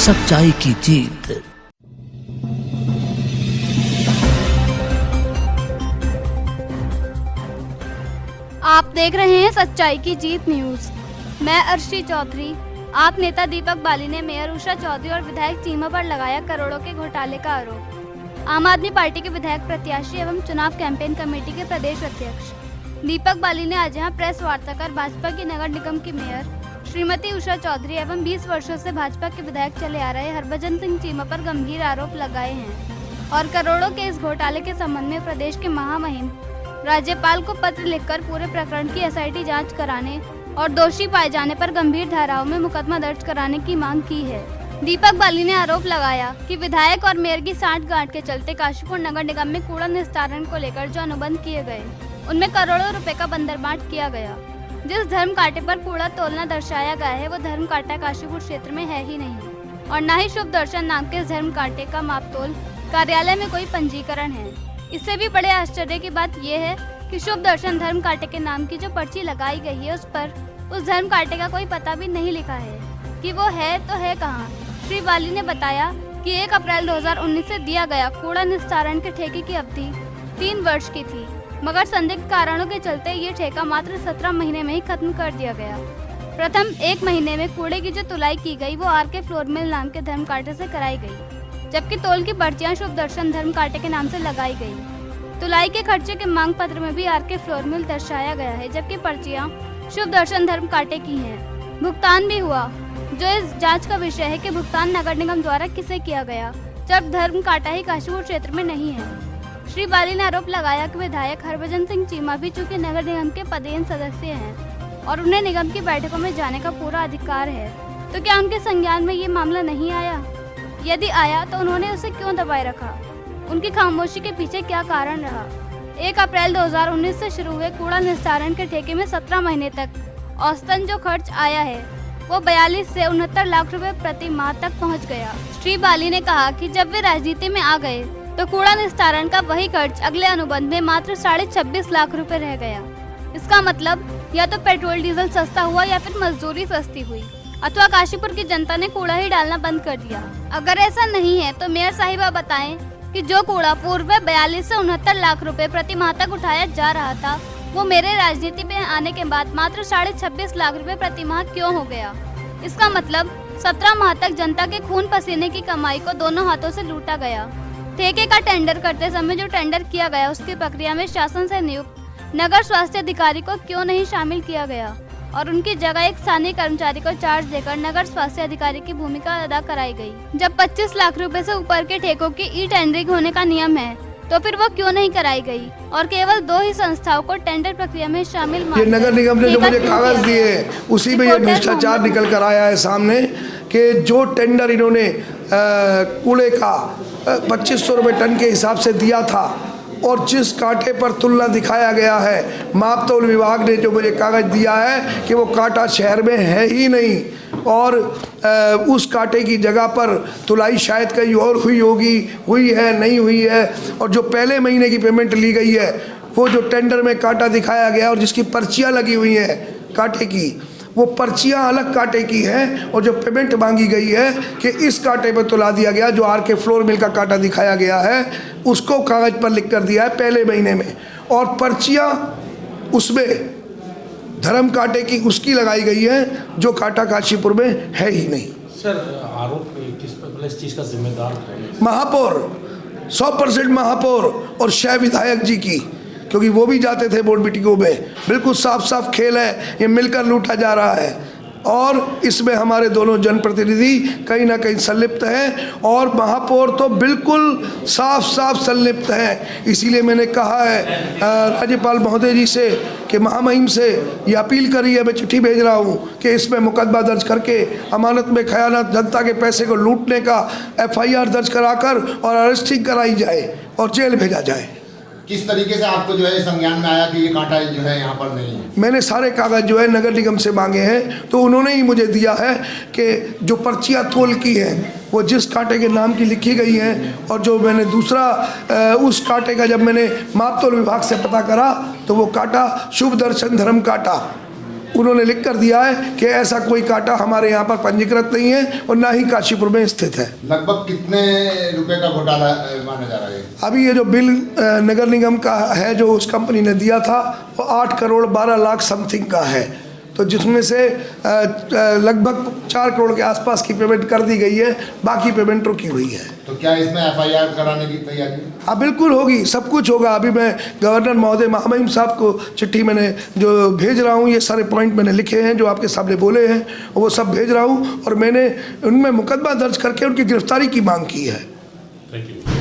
सच्चाई की जीत। आप देख रहे हैं सच्चाई की जीत न्यूज। मैं अर्शी चौधरी। आप नेता दीपक बाली ने मेयर उषा चौधरी और विधायक चीमा पर लगाया करोड़ों के घोटाले का आरोप। आम आदमी पार्टी के विधायक प्रत्याशी एवं चुनाव कैंपेन कमेटी के प्रदेश अध्यक्ष दीपक बाली ने आज यहां प्रेस वार्ता कर भाजपा की नगर निगम की मेयर श्रीमती उषा चौधरी एवं 20 वर्षों से भाजपा के विधायक चले आ रहे हरभजन सिंह चीमा पर गंभीर आरोप लगाए हैं और करोड़ों के इस घोटाले के संबंध में प्रदेश के महामहिम राज्यपाल को पत्र लिखकर पूरे प्रकरण की एसआईटी जांच कराने और दोषी पाए जाने पर गंभीर धाराओं में मुकदमा दर्ज कराने की मांग की है। दीपक बाली ने आरोप लगाया कि विधायक और मेयर की सांठगांठ के चलते काशीपुर नगर निगम में कूड़ा निस्तारण को लेकर जो अनुबंध किए गए उनमें करोड़ों रुपए का बंदरबांट किया गया। जिस धर्म कांटे पर कूड़ा तोलना दर्शाया गया है वो धर्म कांटा काशीपुर क्षेत्र में है ही नहीं और न ही शुभ दर्शन नाम के इस धर्म कांटे का मापतोल कार्यालय में कोई पंजीकरण है। इससे भी बड़े आश्चर्य की बात यह है कि शुभ दर्शन धर्म कांटे के नाम की जो पर्ची लगाई गई है उस पर उस धर्म कांटे का कोई पता भी नहीं लिखा है कि वो है तो है कहाँ। श्री बाली ने बताया कि 1 अप्रैल 2019 से दिया गया कूड़ा निस्तारण के ठेके की अवधि 3 वर्ष की थी, मगर संदिग्ध कारणों के चलते ये ठेका मात्र 17 महीने में ही खत्म कर दिया गया। प्रथम 1 महीने में कूड़े की जो तुलाई की गई वो आर के फ्लोर मिल नाम के धर्म कांटे से कराई गई, जबकि तोल की पर्चियां शुभ दर्शन धर्म कांटे के नाम से लगाई गई। तुलाई के खर्चे के मांग पत्र में भी आर के फ्लोर मिल दर्शाया गया है, जबकि पर्चियां शुभ दर्शन धर्म कांटे की हैं। भुगतान भी हुआ, जो इस जांच का विषय है कि भुगतान नगर निगम द्वारा किसे किया गया, जब धर्म कांटा ही काशीपुर क्षेत्र में नहीं है। श्री बाली ने आरोप लगाया कि विधायक हरभजन सिंह चीमा भी चूंकि नगर निगम के पदेन सदस्य हैं और उन्हें निगम की बैठकों में जाने का पूरा अधिकार है, तो क्या उनके संज्ञान में ये मामला नहीं आया? यदि आया तो उन्होंने उसे क्यों दबाए रखा? उनकी खामोशी के पीछे क्या कारण रहा? 1 अप्रैल 2019 से शुरू हुए कूड़ा निस्तारण के ठेके में 17 महीने तक औसतन जो खर्च आया है वो 42 से 69 लाख रुपए प्रति माह तक पहुंच गया। श्री बाली ने कहा कि जब वे राजनीति में आ गए तो कूड़ा निस्तारण का वही खर्च अगले अनुबंध में मात्र 26.5 लाख रुपए रह गया। इसका मतलब या तो पेट्रोल डीजल सस्ता हुआ या फिर मजदूरी सस्ती हुई अथवा काशीपुर की जनता ने कूड़ा ही डालना बंद कर दिया। अगर ऐसा नहीं है तो मेयर साहिबा बताएं कि जो कूड़ा पूर्व में 42 से 69 लाख रुपए प्रति माह तक उठाया जा रहा था वो मेरे राजनीति में आने के बाद मात्र 26.5 लाख रुपए प्रति माह क्यों हो गया? इसका मतलब 17 माह तक जनता के खून पसीने की कमाई को दोनों हाथों से लूटा गया। ठेके का टेंडर करते समय जो टेंडर किया गया उसकी प्रक्रिया में शासन से नियुक्त नगर स्वास्थ्य अधिकारी को क्यों नहीं शामिल किया गया और उनकी जगह एक स्थानीय कर्मचारी को चार्ज देकर नगर स्वास्थ्य अधिकारी की भूमिका अदा कराई गई। जब 25 लाख रुपए से ऊपर के ठेकों की ई टेंडरिंग होने का नियम है तो फिर वो क्यों नहीं कराई गई और केवल 2 ही संस्थाओं को टेंडर प्रक्रिया में शामिल ये नगर निगम ने जो मुझे कागज दिए उसी में ये भ्रष्टाचार निकल कर आया है सामने कि जो टेंडर इन्होंने कूड़े का 2500 रुपये टन के हिसाब से दिया था और जिस कांटे पर तुलना दिखाया गया है, मापतोल विभाग ने जो मुझे कागज दिया है कि वो कांटा शहर में है ही नहीं और उस कांटे की जगह पर तुलाई शायद कहीं और हुई होगी, हुई है नहीं हुई है। और जो पहले महीने की पेमेंट ली गई है वो जो टेंडर में कांटा दिखाया गया और जिसकी पर्चियाँ लगी हुई हैं कांटे की, वो पर्चियाँ अलग कांटे की हैं और जो पेमेंट मांगी गई है कि इस कांटे पर तुला दिया गया, जो आर के फ्लोर मिल का कांटा दिखाया गया है उसको कागज़ पर लिख कर दिया है पहले महीने में और पर्चियाँ उसमें धर्म कांटे की उसकी लगाई गई है जो कांटा काशीपुर में है ही नहीं। सर आरोप किस पर इस चीज़ का जिम्मेदार है? महापौर 100% महापौर और शह विधायक जी की, क्योंकि वो भी जाते थे बोर्ड मीटिंगों में। बिल्कुल साफ साफ खेल है, ये मिलकर लूटा जा रहा है और इसमें हमारे दोनों जनप्रतिनिधि कहीं ना कहीं संलिप्त हैं और महापौर तो बिल्कुल साफ साफ संलिप्त हैं। इसीलिए मैंने कहा है राज्यपाल महोदय जी से कि महामहिम से ये अपील करी है, मैं चिट्ठी भेज रहा हूँ कि इसमें मुकदमा दर्ज करके अमानत में खयानत, जनता के पैसे को लूटने का FIR दर्ज कराकर और अरेस्टिंग कराई जाए और जेल भेजा जाए। किस तरीके से आपको जो है संज्ञान में आया कि ये कांटा जो है यहाँ पर नहीं है? मैंने सारे कागज जो है नगर निगम से मांगे हैं तो उन्होंने ही मुझे दिया है कि जो पर्चियाँ तोल की हैं वो जिस कांटे के नाम की लिखी गई हैं और जो मैंने दूसरा उस कांटे का जब मैंने मापतोल विभाग से पता करा तो वो कांटा शुभ दर्शन धर्म कांटा उन्होंने लिख कर दिया है कि ऐसा कोई कांटा हमारे यहाँ पर पंजीकृत नहीं है और ना ही काशीपुर में स्थित है। लगभग कितने रुपए का घोटाला माना जा रहा है? अभी ये जो बिल नगर निगम का है जो उस कंपनी ने दिया था वो 8 करोड़ 12 लाख समथिंग का है, तो जिसमें से लगभग 4 करोड़ के आसपास की पेमेंट कर दी गई है, बाकी पेमेंट रुकी हुई है। तो क्या इसमें FIR कराने की तैयारी? हाँ बिल्कुल होगी, सब कुछ होगा। अभी मैं गवर्नर महोदय महामहिम साहब को चिट्ठी मैंने जो भेज रहा हूँ, ये सारे पॉइंट मैंने लिखे हैं जो आपके सामने बोले हैं, वो सब भेज रहा हूँ और मैंने उनमें मुकदमा दर्ज करके उनकी गिरफ्तारी की मांग की है। Thank you.